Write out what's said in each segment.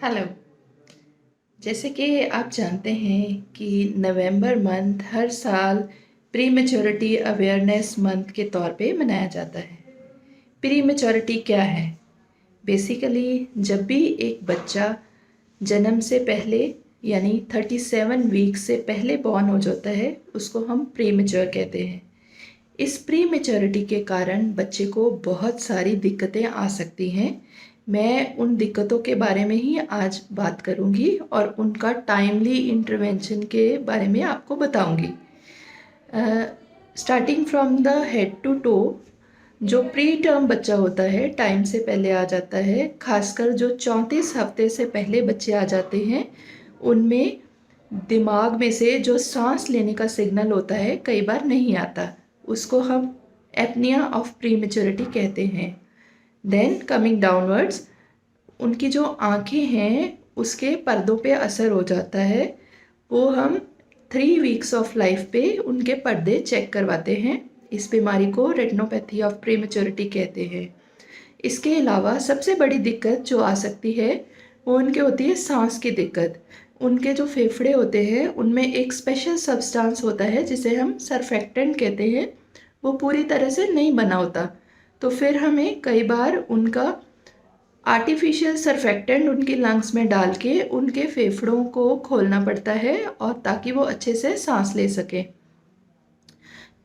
Hello. जैसे कि आप जानते हैं कि नवंबर मंथ हर साल प्री मैच्योरिटी अवेयरनेस मंथ के तौर पे मनाया जाता है। प्री मैच्योरिटी क्या है? बेसिकली जब भी एक बच्चा जन्म से पहले यानी 37 वीक से पहले बॉर्न हो जाता है उसको हम प्री मैच्योर कहते हैं। इस प्री मैच्योरिटी के कारण बच्चे को बहुत सारी दिक्कतें आ सकती हैं। मैं उन दिक्कतों के बारे में ही आज बात करूंगी और उनका टाइमली इंटरवेंशन के बारे में आपको बताऊंगी। Starting from the head to toe, जो प्री टर्म बच्चा होता है टाइम से पहले आ जाता है, खासकर जो 34 हफ्ते से पहले बच्चे आ जाते हैं उनमें दिमाग में से जो सांस लेने का सिग्नल होता है कई बार नहीं आता, उसको हम एपनिया ऑफ प्री मैच्योरिटी कहते हैं। देन कमिंग डाउनवर्ड्स, उनकी जो आँखें हैं उसके पर्दों पे असर हो जाता है। वो हम 3 वीक्स ऑफ लाइफ पे उनके पर्दे चेक करवाते हैं। इस बीमारी को रेटिनोपैथी ऑफ प्री मैच्योरिटी कहते हैं। इसके अलावा सबसे बड़ी दिक्कत जो आ सकती है वो उनके होती है सांस की दिक्कत। उनके जो फेफड़े होते हैं उनमें एक स्पेशल सब्सटेंस होता है जिसे हम सरफेक्टेंट कहते हैं, वो पूरी तरह से नहीं बना होता। तो फिर हमें कई बार उनका आर्टिफिशियल सरफेक्टेंट उनकी लंग्स में डाल के उनके फेफड़ों को खोलना पड़ता है और ताकि वो अच्छे से सांस ले सके।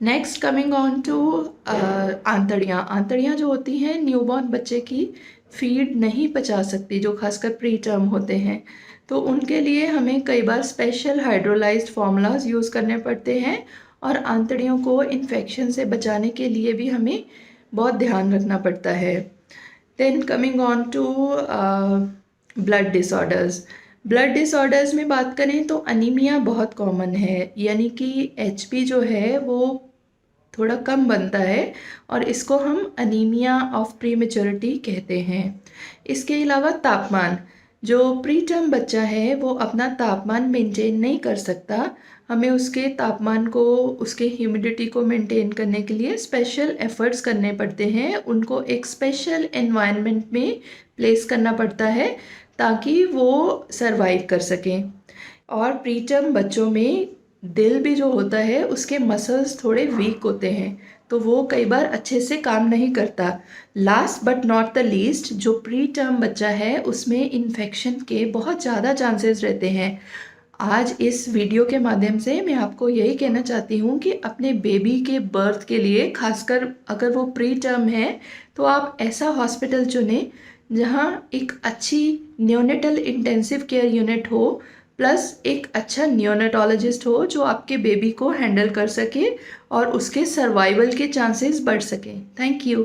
नेक्स्ट कमिंग ऑन टू आंतड़ियाँ। आंतड़ियाँ जो होती हैं न्यूबॉर्न बच्चे की फीड नहीं पचा सकती, जो खासकर प्री टर्म होते हैं, तो उनके लिए हमें कई बार स्पेशल हाइड्रोलाइज्ड फार्मूलाज यूज़ करने पड़ते हैं और आंतड़ियों को इन्फेक्शन से बचाने के लिए भी हमें बहुत ध्यान रखना पड़ता है। Then coming on to blood disorders. Blood disorders में बात करें तो अनीमिया बहुत कॉमन है, यानी कि एचपी जो है वो थोड़ा कम बनता है और इसको हम अनीमिया ऑफ प्री मैच्योरिटी कहते हैं। इसके अलावा तापमान, जो प्री टर्म बच्चा है वो अपना तापमान मेंटेन नहीं कर सकता, हमें उसके तापमान को, उसके ह्यूमिडिटी को मेंटेन करने के लिए स्पेशल एफर्ट्स करने पड़ते हैं। उनको एक स्पेशल एनवायरनमेंट में प्लेस करना पड़ता है ताकि वो सरवाइव कर सकें। और प्री टर्म बच्चों में दिल भी जो होता है उसके मसल्स थोड़े वीक होते हैं, तो वो कई बार अच्छे से काम नहीं करता। Last but not the least, जो प्री टर्म बच्चा है उसमें इन्फेक्शन के बहुत ज़्यादा चांसेस रहते हैं। आज इस वीडियो के माध्यम से मैं आपको यही कहना चाहती हूँ कि अपने बेबी के बर्थ के लिए, खासकर अगर वो प्री टर्म है, तो आप ऐसा हॉस्पिटल चुनें जहाँ एक अच्छी न्योनेटल इंटेंसिव केयर यूनिट हो, प्लस एक अच्छा नियोनेटोलॉजिस्ट हो जो आपके बेबी को हैंडल कर सके और उसके सर्वाइवल के चांसेस बढ़ सकें। Thank you.